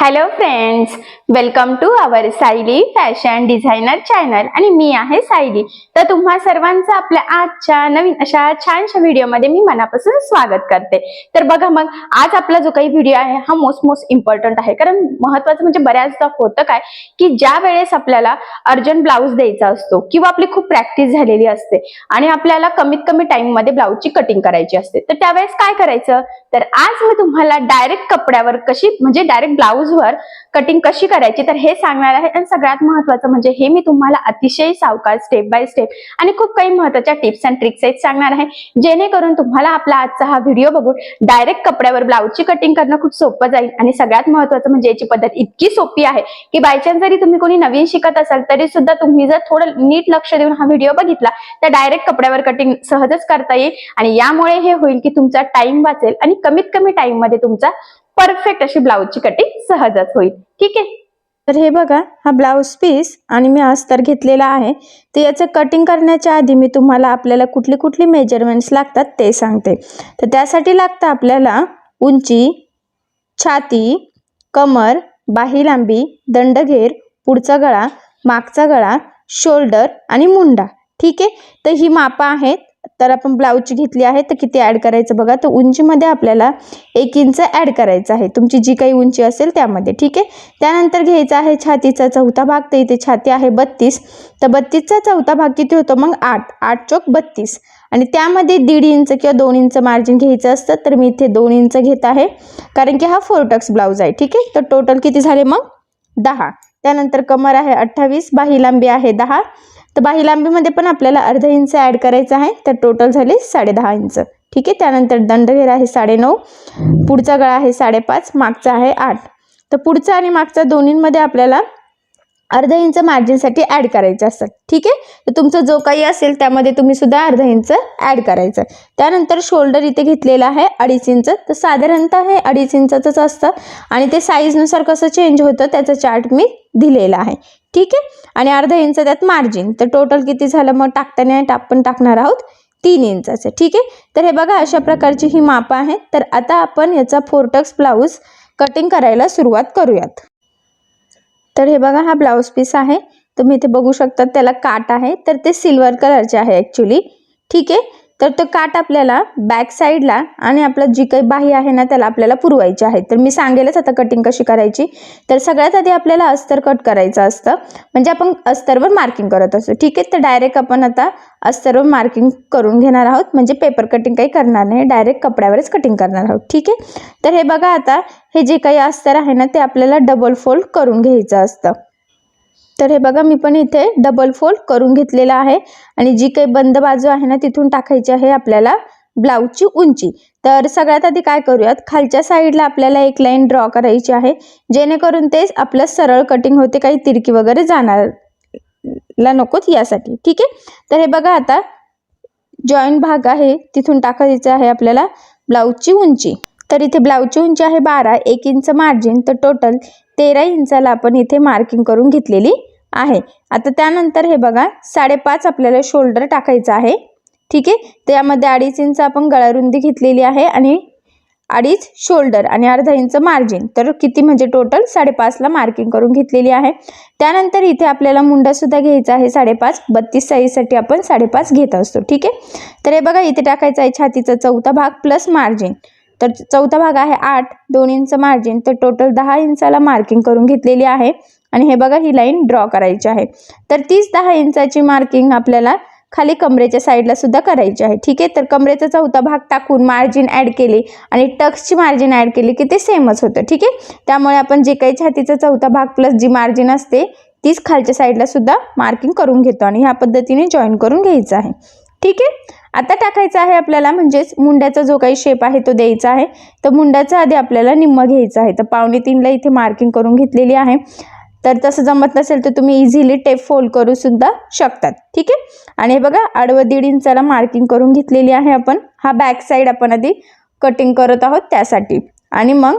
Hello friends, welcome to our Sayali fashion designer channel आणि मी आहे सायली। तर तुम्हा सर्वांचं आपल्या आजच्या नवीन अशा छानशा व्हिडिओमध्ये मी मनापासून स्वागत करते। तर बघा मग आज आपला जो काही व्हिडिओ आहे हा मोस्ट इम्पॉर्टंट आहे, कारण महत्त्वाचं म्हणजे बऱ्याचदा होतं काय की ज्या वेळेस आपल्याला अर्जंट ब्लाउज द्यायचा असतो किंवा आपली खूप प्रॅक्टिस झालेली असते आणि आपल्याला कमीत कमी टाइम मध्ये ब्लाउजची कटिंग करायची असते, तर त्यावेळेस काय करायचं, तर आज मी तुम्हाला डायरेक्ट कपड्यावर कशी म्हणजे डायरेक्ट ब्लाउज वर कटिंग कशी करायची तर हे सांगणार आहे। आणि सगळ्यात महत्त्वाचं म्हणजे हे मी तुम्हाला अतिशय सावकाश स्टेप बाय स्टेप आणि खूप काही महत्त्वाच्या टिप्स अँड ट्रिक्स आहेत सांगणार आहे, जेणेकरून तुम्हाला आपला आजचा हा व्हिडिओ बघून डायरेक्ट कपड्यावर ब्लाउजची कटिंग करणं खूप सोपं जाईल। आणि सगळ्यात महत्त्वाचं म्हणजे याची पद्धत इतकी सोपी आहे की बाय चान्स जरी तुम्ही कोणी नवीन शिकत असाल तरी सुद्धा तुम्ही जर थोडं नीट लक्ष देऊन हा व्हिडिओ बघितला तर डायरेक्ट कपड्यावर कटिंग सहजच करता येईल। आणि यामुळे हे होईल की तुमचा टाइम वाचेल आणि कमीत कमी टाइम मध्ये तुमचा परफेक्ट अशी ब्लाउजची कटिंग सहजच होईल। ठीक आहे, तर हे बघा हा ब्लाउज पीस आणि मी अस्तर घेतलेला आहे। तर याचं कटिंग करण्याच्या आधी मी तुम्हाला आपल्याला कुठली कुठली मेजरमेंट्स लागतात ते सांगते। तर त्यासाठी लागतं आपल्याला उंची, छाती, कमर, बाही लांबी, दंडघेर, पुढचा गळा, मागचा गळा, शोल्डर आणि मुंडा। ठीक आहे, तर ही मापं आहेत। तर आपण ब्लाउजची घेतली आहे तर किती ॲड करायचं बघा, तर उंचीमध्ये आपल्याला 1 इंच ॲड करायचं आहे, तुमची जी काही उंची असेल त्यामध्ये। ठीक आहे, त्यानंतर घ्यायचा आहे छातीचा चौथा भाग, तर इथे छाती आहे 32, तर 32चा चौथा भाग किती होतो मग 8, 8 चौक 32 आणि त्यामध्ये 1.5 इंच किंवा 2 इंच मार्जिन घ्यायचं असतं, तर मी इथे 2 इंच घेत आहे कारण की हा 4 टक्स ब्लाउज आहे। ठीक आहे, तर टोटल किती झाले मग 10। त्यानंतर कमर आहे 28, बाही लांबी आहे 10, तर बाही लांबीमध्ये पण आपल्याला अर्धा इंच ॲड करायचं आहे, तर टोटल झाले 10.5 इंच। ठीक आहे, त्यानंतर दंडघेर आहे 9.5, पुढचा गळा आहे 5.5, मागचा आहे 8, तर पुढचा आणि मागचा दोन्हींमध्ये आपल्याला अर्धा इंच मार्जिनसाठी ॲड करायचं असतं। ठीक आहे, तर तुमचं जो काही असेल त्यामध्ये तुम्ही सुद्धा अर्धा इंच ॲड करायचं। त्यानंतर शोल्डर इथे घेतलेला आहे 2.5 इंच, तर साधारणतः हे 2.5 इंचाचंच असतं आणि ते साईजनुसार कसं चेंज होतं त्याचा चार्ट मी दिलेला आहे। ठीक आहे, आणि अर्धा इंच त्यात मार्जिन, तर टोटल किती झालं मग टाकताना आपण टाकणार आहोत 3 इंचाचं। ठीक आहे, तर हे बघा अशा प्रकारची ही मापं आहेत। तर आता आपण याचा 4 टक्स ब्लाऊज कटिंग करायला सुरुवात करूयात। तर हे बघा हा ब्लाउज पीस आहे, तुम्ही इथे बघू शकता त्याला काट आहे, तर ते सिल्वर कलरचे आहे ॲक्च्युली। ठीक आहे, तर तो काट आपल्याला बॅक साईडला आणि आपलं जी काही बाही आहे ना त्याला आपल्याला पुरवायची आहे। तर मी सांगेलच आता कटिंग कशी करायची। तर सगळ्यात आधी आपल्याला अस्तर कट करायचं असतं, म्हणजे आपण अस्तरवर मार्किंग करत असतो। ठीक आहे, तर डायरेक्ट आपण आता अस्तरवर मार्किंग करून घेणार आहोत, म्हणजे पेपर कटिंग काही करणार नाही, डायरेक्ट कपड्यावरच कटिंग करणार आहोत। ठीक आहे, तर हे बघा आता हे जे काही अस्तर आहे ना ते आपल्याला डबल फोल्ड करून घ्यायचं असतं। तर हे बघा मी पण इथे डबल फोल्ड करून घेतलेला आहे आणि जी काही बंद बाजू आहे ना तिथून टाकायची आहे आपल्याला ब्लाउजची उंची। तर सगळ्यात आधी काय करूयात, खालच्या साईडला आपल्याला एक लाईन ड्रॉ करायची आहे, जेणेकरून तेच आपलं सरळ कटिंग होते, काही तिरकी वगैरे जाणारला नकोत यासाठी। ठीक आहे, तर हे बघा आता जॉईंट भाग आहे तिथून टाकायचं आहे आपल्याला ब्लाउजची उंची। तर इथे ब्लाउजची उंची आहे 12, 1 इंच मार्जिन, तर टोटल 13 इंचाला आपण इथे मार्किंग करून घेतलेली आहे। आता त्यानंतर हे बघा 5.5 आपल्याला शोल्डर टाकायचं आहे। ठीक आहे, त्यामध्ये 2.5 इंच आपण गळारुंदी घेतलेली आहे आणि 2.5 शोल्डर आणि अर्धा इंच मार्जिन, तर किती म्हणजे टोटल 5.5 ला मार्किंग करून घेतलेली आहे। त्यानंतर इथे आपल्याला मुंडा सुद्धा घ्यायचा आहे 5.5, 32 साईजसाठी आपण 5.5 घेत असतो। ठीक आहे, तर हे बघा इथे टाकायचा आहे छातीचा चौथा भाग प्लस मार्जिन, तर चौथा भाग आहे 8, 2 इंच मार्जिन, तर टोटल 10 इंचाला मार्किंग करून घेतलेली आहे। आणि हे बघा ही लाईन ड्रॉ करायची आहे, तर 10 इंचाची मार्किंग आपल्याला खाली कमरेच्या साईडला सुद्धा करायची आहे। ठीक आहे, तर कमरेचा चौथा भाग टाकून मार्जिन ॲड केली आणि टक्सची मार्जिन ॲड केली की ते सेमच होतं। ठीक आहे, त्यामुळे आपण जे काही छातीचा चौथा भाग प्लस जी मार्जिन असते तीच खालच्या साईडला सुद्धा मार्किंग करून घेतो आणि ह्या पद्धतीने जॉईन करून घ्यायचं आहे। ठीक आहे, आता टाकायचं आहे आपल्याला म्हणजेच मुंड्याचा जो काही शेप आहे तो द्यायचा आहे। तर मुंड्याचा आधी आपल्याला निम्म घ्यायचं आहे, तर 2.25 ला इथे मार्किंग करून घेतलेली आहे। तर तसं जमत नसेल तर तुम्ही इझिली टेप फोल्ड करू सुद्धा शकतात। ठीक आहे, आणि हे बघा आडवं 1.5 इंचाला मार्किंग करून घेतलेली आहे आपण। हा बॅक साईड आपण आधी कटिंग करत आहोत त्यासाठी, आणि मग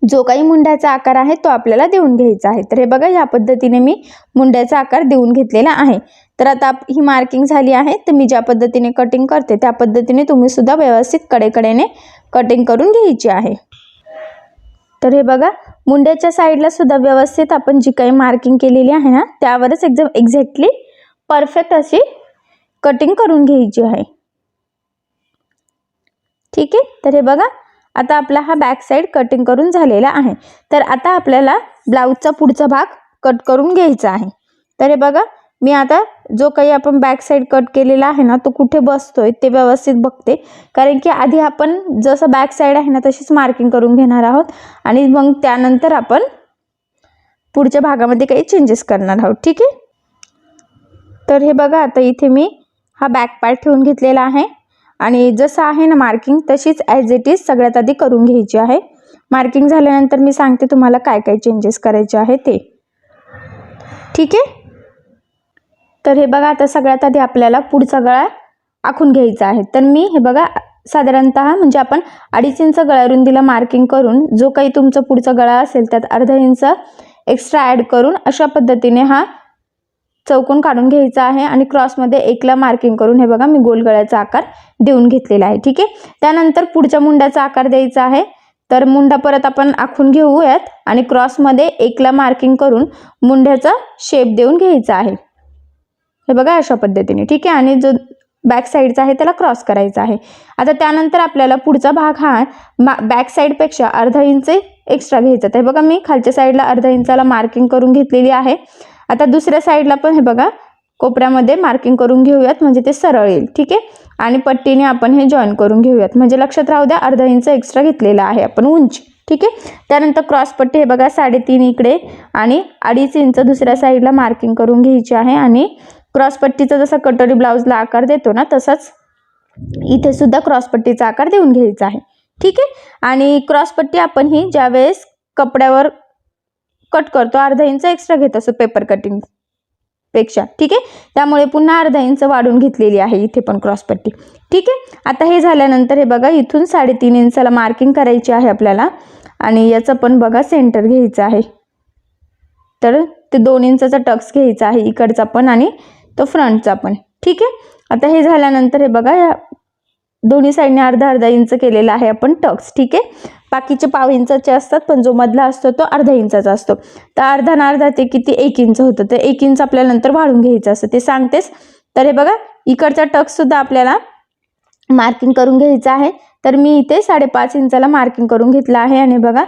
जो काही मुंड्याचा आकार आहे तो आपल्याला देऊन घ्यायचा आहे। तर हे बघा या पद्धतीने मी मुंड्याचा आकार देऊन घेतलेला आहे। तर आता ही मार्किंग झाली आहे, तर मी ज्या पद्धतीने कटिंग करते त्या पद्धतीने तुम्ही सुद्धा व्यवस्थित कडेकडेने कटिंग करून घ्यायची आहे। तर हे बघा मुंड्याच्या साईडला सुद्धा व्यवस्थित आपण जी काही मार्किंग केलेली आहे ना त्यावरच एकदम एक्झॅक्टली परफेक्ट अशी कटिंग करून घ्यायची आहे. ठीक आहे, तर हे बघा आता आपला हा बॅक साईड कटिंग करून झालेला आहे. तर आता आपल्याला ब्लाऊजचा पुढचा भाग कट करून घ्यायचा आहे. तर हे बघा मी आता जो काही आपण बॅक साईड कट केलेला आहे ना तो कुठे बसतोय ते व्यवस्थित बघते, कारण की आधी आपण जसं बॅक साईड आहे ना तशीच मार्किंग करून घेणार आहोत आणि मग त्यानंतर आपण पुढच्या भागामध्ये काही चेंजेस करणार आहोत. ठीक आहे, तर हे बघा आता इथे मी हा बॅक पार्ट ठेवून घेतलेला आहे आणि जसं आहे ना मार्किंग तशीच ॲज इट इज सगळ्यात आधी करून घ्यायची आहे. मार्किंग झाल्यानंतर मी सांगते तुम्हाला काय काय चेंजेस करायचे आहे ते. ठीक आहे, तर हे बघा आता सगळ्यात आधी आपल्याला पुढचा गळा आखून घ्यायचा आहे. तर मी हे बघा साधारणतः म्हणजे आपण 2.5 इंच गळा रुंदीला मार्किंग करून जो काही तुमचा पुढचा गळा असेल त्यात अर्धा इंच एक्स्ट्रा ॲड करून अशा पद्धतीने हा चौकोन काढून घ्यायचा आहे आणि क्रॉसमध्ये 1ला मार्किंग करून हे बघा मी गोल गळ्याचा आकार देऊन घेतलेला आहे. ठीक आहे, त्यानंतर पुढच्या मुंड्याचा आकार द्यायचा आहे. तर मुंडा परत आपण आखून घेऊयात आणि क्रॉसमध्ये 1ला मार्किंग करून मुंड्याचा शेप देऊन घ्यायचा आहे. हे बघा अशा पद्धतीने. ठीक आहे, आणि जो बॅक साईडचा आहे त्याला क्रॉस करायचा आहे. आता त्यानंतर आपल्याला पुढचा भाग हा बॅक साईडपेक्षा अर्धा इंच एक्स्ट्रा घ्यायचा. तर हे बघा मी खालच्या साईडला अर्धा इंचाला मार्किंग करून घेतलेली आहे. आता दुसऱ्या साईडला पण हे बघा कोपऱ्यामध्ये मार्किंग करून घेऊयात म्हणजे ते सरळ येईल. ठीक आहे, आणि पट्टीने आपण हे जॉईन करून घेऊयात म्हणजे लक्षात राहू द्या अर्धा इंच एक्स्ट्रा घेतलेला आहे आपण उंची. ठीक आहे, त्यानंतर क्रॉस पट्टी हे बघा 3.5 इकडे आणि 2.5 इंच दुसऱ्या साईडला मार्किंग करून घ्यायची आहे आणि क्रॉस पट्टीचा जसा कटोरी ब्लाऊजला आकार देतो ना तसाच इथे सुद्धा क्रॉस पट्टीचा आकार देऊन घ्यायचा आहे. ठीक आहे, आणि क्रॉस पट्टी आपण ही ज्यावेळेस कपड्यावर कट करतो अर्धा इंच एक्स्ट्रा घेत असतो पेपर कटिंग पेक्षा. ठीक आहे, त्यामुळे पुन्हा अर्धा इंच वाढून घेतलेली आहे इथे पण क्रॉस पट्टी. ठीक आहे, आता हे झाल्यानंतर हे बघा इथून 3.5 इंचाला मार्किंग करायची आहे आपल्याला आणि याचं पण बघा सेंटर घ्यायचं आहे. तर ते 2 इंचाचा टक्स घ्यायचा आहे इकडचा पण आणि तो फ्रंटचा पण. ठीक आहे, आता हे झाल्यानंतर हे बघा या दोन्ही साईडने अर्धा इंच केलेला आहे आपण टक्स. ठीक आहे, बाकीचे पाव इंचाचे असतात पण जो मधला असतो तो अर्धा इंचाचा असतो. तर अर्धा ना अर्धा ते किती 1 इंच होतं. तर 1 इंच आपल्याला नंतर वाढून घ्यायचं असतं ते सांगतेच. तर हे बघा इकडचा टक्स सुद्धा आपल्याला मार्किंग करून घ्यायचा आहे. तर मी इथे 5.5 इंचाला मार्किंग करून घेतला आहे आणि बघा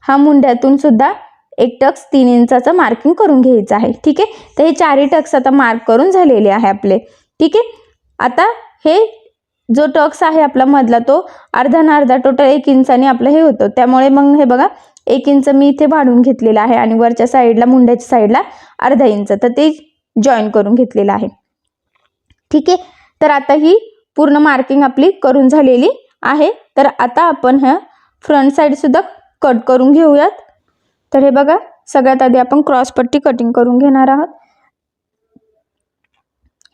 हा मुंड्यातून सुद्धा एक टक्स 3 इंचाचा मार्किंग करून घ्यायचं आहे. ठीक आहे, तर हे 4 टक्स आता मार्क करून झालेले आहे आपले. ठीक आहे, आता हे जो टक्स आहे आपला मधला तो अर्धा ना अर्धा टोटल 1 इंचाने आपलं हे होतं. त्यामुळे मग हे बघा 1 इंच मी इथे वाढून घेतलेला आहे आणि वरच्या साईडला मुंड्याच्या साईडला अर्धा इंच तर ते जॉईन करून घेतलेलं आहे. ठीक आहे, तर आता ही पूर्ण मार्किंग आपली करून झालेली आहे. तर आता आपण ह्या फ्रंट साईड सुद्धा कट करून घेऊयात. तर हे बघा सगळ्यात आधी आपण क्रॉस पट्टी कटिंग करून घेणार आहोत.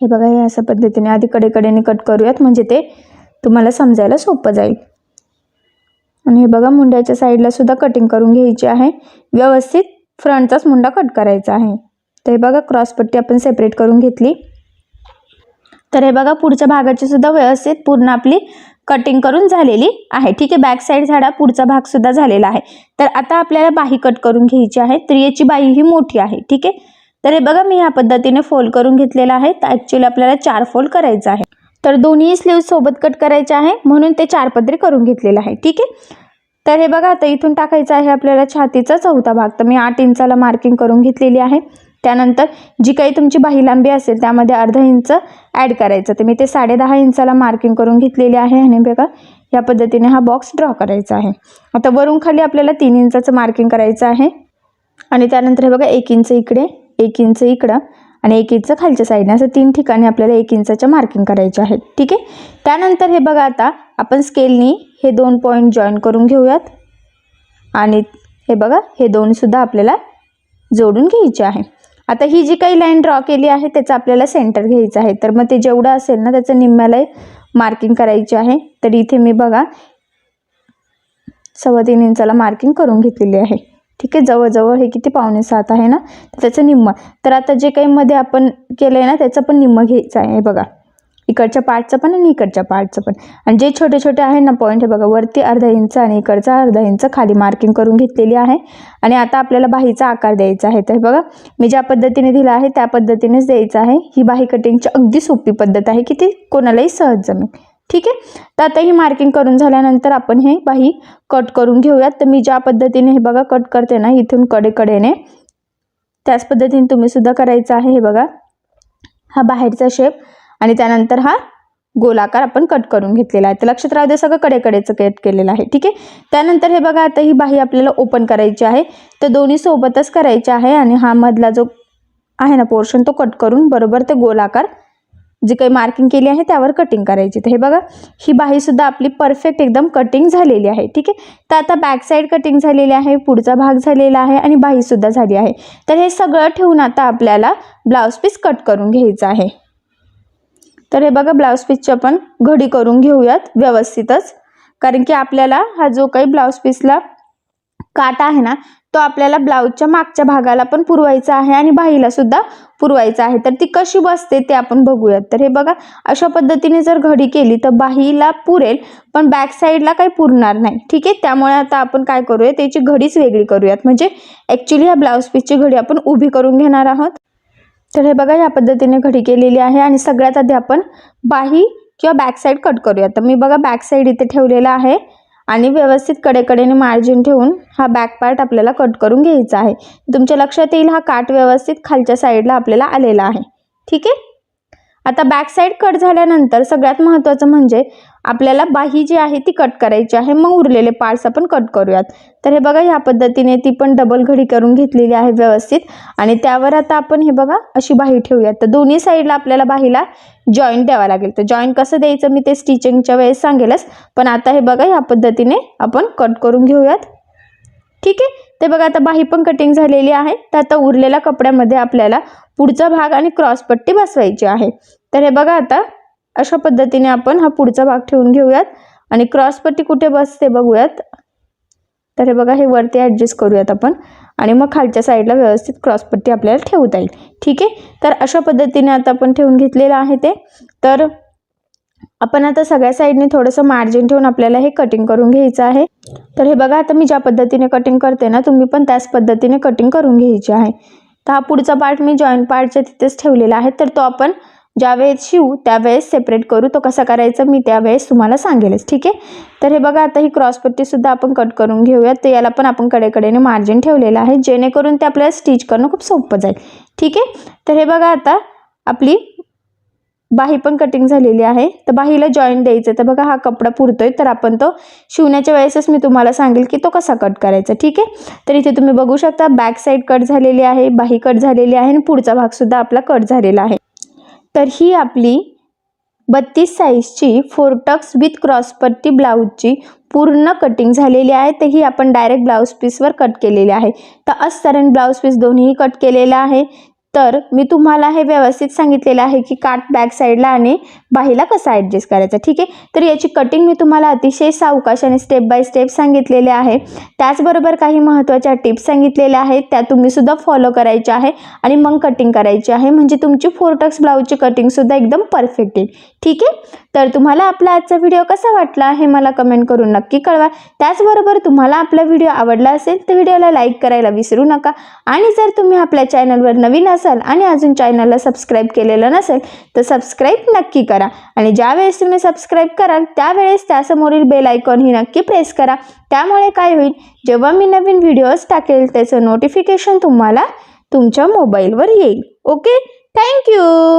हे बघा हे अशा पद्धतीने आधी कडेकडेने कट करूयात म्हणजे ते तुम्हाला समजायला सोपं जाईल. आणि हे बघा मुंड्याच्या साईडला सुद्धा कटिंग करून घ्यायची आहे. व्यवस्थित फ्रंटचाच मुंडा कट करायचा आहे. तर हे बघा क्रॉस पट्टी आपण सेपरेट करून घेतली. तर हे बघा पुढच्या भागाची सुद्धा व्यवस्थित पूर्ण आपली कटिंग करून झालेली आहे. ठीक आहे, बॅक साईड झाडा पुढचा भाग सुद्धा झालेला आहे. तर आता आपल्याला बाही कट करून घ्यायची आहे. तर याची बाही ही मोठी आहे. ठीक आहे, तर हे बघा मी ह्या पद्धतीने फोल्ड करून घेतलेला आहे. तर ॲक्च्युअली आपल्याला 4 फोल्ड करायचं आहे. तर दोन्ही स्लीव्ह सोबत कट करायचे आहे म्हणून ते 4 पदरी करून घेतलेलं आहे. ठीक आहे, तर हे बघा आता इथून टाकायचं आहे आपल्याला छातीचा चौथा भाग. तर मी 8 इंचाला मार्किंग करून घेतलेली आहे. त्यानंतर जी काही तुमची बाही लांबी असेल त्यामध्ये अर्धा इंच ॲड करायचं. तर मी ते 10.5 इंचाला मार्किंग करून घेतलेली आहे आणि बघा या पद्धतीने हा बॉक्स ड्रॉ करायचा आहे. आता वरून खाली आपल्याला 3 इंचाचं मार्किंग करायचं आहे आणि त्यानंतर हे बघा 1 इंच इकडे 1 इंच इकडं आणि 1 इंच खालच्या साईडने असं 3 ठिकाणी आपल्याला 1 इंचाच्या मार्किंग करायचे आहेत. ठीक आहे, त्यानंतर हे बघा आता आपण स्केलनी हे 2 पॉईंट जॉईन करून घेऊयात आणि हे बघा हे 2 सुद्धा आपल्याला जोडून घ्यायचे आहे. आता ही जी काही लाईन ड्रॉ केली आहे त्याचं आपल्याला सेंटर घ्यायचं आहे. तर मग ते जेवढं असेल ना त्याचं निम्म्याला मार्किंग करायची आहे. तर इथे मी बघा 3.25 इंचाला मार्किंग करून घेतलेली आहे. ठीक आहे, जवळजवळ हे किती 6.25 आहे ना त्याचं निम्म. तर आता जे काही मध्ये आपण केलं आहे ना त्याचं पण निम्म घ्यायचं आहे. बघा इकडच्या पार्टचं पण आणि इकडच्या पार्टचं पण. आणि जे छोटे छोटे आहे ना पॉईंट, हे बघा वरती अर्धा इंच आणि इकडचा अर्धा इंच खाली मार्किंग करून घेतलेली आहे. आणि आता आपल्याला बाहीचा आकार द्यायचा आहे. तर बघा मी ज्या पद्धतीने दिला आहे त्या पद्धतीनेच द्यायचा आहे. ही बाही कटिंगची अगदी सोपी पद्धत आहे की ती कोणालाही सहज जमेल. ठीक आहे. तर आता ही मार्किंग करून झाल्यानंतर आपण हे बाही कट करून घेऊयात. तर मी ज्या पद्धतीने हे बघा कट करते ना इथून कडेकडेने, त्याच पद्धतीने तुम्ही सुद्धा करायचं आहे. हे बघा हा बाहेरचा शेप आणि त्यानंतर हा गोलाकार आपण कट करून घेतलेला आहे. तर लक्षात राहू दे सगळं कडेकडेचं कट केलेलं आहे. ठीक आहे. त्यानंतर हे बघा आता ही बाही आपल्याला ओपन करायची आहे. तर दोन्ही सोबतच करायचे आहे आणि हा मधला जो आहे ना पोर्शन तो कट करून बरोबर ते गोलाकार जी काही मार्किंग केली आहे त्यावर कटिंग करायची. तर हे बघा ही बाही सुद्धा आपली परफेक्ट एकदम कटिंग झालेली आहे. ठीक आहे. तर आता बॅक साईड कटिंग झालेली आहे, पुढचा भाग झालेला आहे आणि बाही सुद्धा झाली आहे. तर हे सगळं ठेवून आता आपल्याला ब्लाउज पीस कट करून घ्यायचं आहे. तर हे बघा ब्लाउज पीसची आपण घडी करून घेऊयात व्यवस्थितच, कारण की आपल्याला हा जो काही ब्लाउज पीसला काट आहे ना तो आपल्याला ब्लाउजच्या मागच्या भागाला पण पुरवायचा आहे आणि बाहीला सुद्धा पुरवायचा आहे. तर ती कशी बसते ते आपण बघूयात. तर हे बघा अशा पद्धतीने जर घडी केली तर बाहीला पुरेल पण बॅक साईडला काही पुरणार नाही. ठीक आहे. त्यामुळे आता आपण काय करूया त्याची घडीच वेगळी करूयात, म्हणजे ॲक्च्युली ह्या ब्लाउज पीसची घडी आपण उभी करून घेणार आहोत. तर हे बघा या पद्धतीने घडी केलेली आहे आणि सगळ्यात आधी आपण बाही किंवा बॅक साईड कट करूया. तर मी बघा बॅक साईड इथे ठेवलेला आहे आणि व्यवस्थित कडेकडेने मार्जिन ठेवून हा बॅक पार्ट आपल्याला कट करून घ्यायचा आहे. तुमच्या लक्षात येईल हा काट व्यवस्थित खालच्या साईडला आपल्याला आलेला आहे. ठीक आहे. आता बॅक साईड कट झाल्यानंतर सगळ्यात महत्त्वाचं म्हणजे आपल्याला बाही जी आहे ती कट करायची आहे. मग उरलेले पार्ट्स आपण कट करूयात. तर हे बघा ह्या पद्धतीने ती पण डबल घडी करून घेतलेली आहे व्यवस्थित आणि त्यावर आता आपण हे बघा अशी बाही ठेवूयात. तर दोन्ही साईडला आपल्याला बाहीला जॉईंट द्यावा लागेल. तर जॉईंट कसं द्यायचं मी ते स्टिचिंगच्या वेळेस सांगेलच, पण आता हे बघा ह्या पद्धतीने आपण कट करून घेऊयात. ठीक आहे. ते बघा आता बाही पण कटिंग झालेली आहे. तर आता उरलेल्या कपड्यामध्ये आपल्याला पुढचा भाग आणि क्रॉसपट्टी बसवायची आहे. तर हे बघा आता अशा पद्धतीने आपण हा पुढचा भाग ठेवून घेऊयात आणि क्रॉसपट्टी कुठे बसते बघूयात. तर हे बघा हे वरती ॲडजस्ट करूयात आपण आणि मग खालच्या साईडला व्यवस्थित क्रॉसपट्टी आपल्याला ठेवता येईल. ठीक आहे. तर अशा पद्धतीने आता आपण ठेवून घेतलेलं आहे ते. तर आपण आता सगळ्या साईडने थोडंसं मार्जिन ठेवून आपल्याला हे कटिंग करून घ्यायचं आहे. तर हे बघा आता मी ज्या पद्धतीने कटिंग करते ना तुम्ही पण त्याच पद्धतीने कटिंग करून घ्यायची आहे. तर हा पुढचा पार्ट मी जॉईंट पार्टच्या तिथेच ठेवलेला आहे. तर तो आपण ज्यावेळेस शिवू त्यावेळेस सेपरेट करू. तो कसा करायचा मी त्यावेळेस तुम्हाला सांगेलच. ठीक आहे. तर हे बघा आता ही क्रॉसपट्टी सुद्धा आपण कट करून घेऊयात. तर याला पण आपण कडेकडेने मार्जिन ठेवलेलं आहे जेणेकरून ते आपल्याला स्टिच करणं खूप सोपं जाईल. ठीक आहे. तर हे बघा आता आपली बाही पण कटिंग झालेली आहे. तर बाहीला जॉईंट द्यायचं. तर बघा हा कपडा पुरतोय तर आपण तो शिवण्याच्या वेळेसच मी तुम्हाला सांगेल की तो कसा कट करायचा. ठीक आहे. तर इथे तुम्ही बघू शकता बॅक साईड कट झालेली आहे, बाही कट झालेली आहे आणि पुढचा भाग सुद्धा आपला कट झालेला आहे. तर ही आपली 32 साईजची 4 टक्स विथ क्रॉसपट्टी ब्लाऊजची पूर्ण कटिंग झालेली आहे. तर ही आपण डायरेक्ट ब्लाऊज पीसवर कट केलेली आहे. तर अस्तर आणि ब्लाऊज पीस दोन्ही कट केलेला आहे. तर मी तुम्हाला हे व्यवस्थित सांगितलेलं आहे की काट बॅक साईडला आणि बाहीला कसा ॲडजस्ट करायचा. ठीक आहे. तर याची कटिंग मी तुम्हाला अतिशय सावकाश आणि स्टेप बाय स्टेप सांगितलेले आहे. त्याचबरोबर काही महत्त्वाच्या टिप्स सांगितलेल्या आहेत त्या तुम्ही सुद्धा फॉलो करायच्या आहे आणि मग कटिंग करायची आहे, म्हणजे तुमची 4 टक्स ब्लाऊजची कटिंगसुद्धा एकदम परफेक्ट येईल. ठीक आहे. तर तुम्हाला आपला आजचा व्हिडिओ कसा वाटला हे मला कमेंट करून नक्की कळवा. त्याचबरोबर तुम्हाला आपला व्हिडिओ आवडला असेल तर व्हिडिओला लाईक करायला विसरू नका आणि जर तुम्ही आपल्या चॅनलवर नवीन असाल आणि अजून चॅनलला सबस्क्राईब केलेलं नसेल तर सबस्क्राईब नक्की करा आणि ज्यावेळेस तुम्ही सबस्क्राईब कराल त्यावेळेस त्यासमोरील बेल आयकॉन ही नक्की प्रेस करा. त्यामुळे काय होईल, जेव्हा मी नवीन व्हिडिओज टाकेल त्याचं नोटिफिकेशन तुम्हाला तुमच्या मोबाईलवर येईल. ओके. थँक्यू.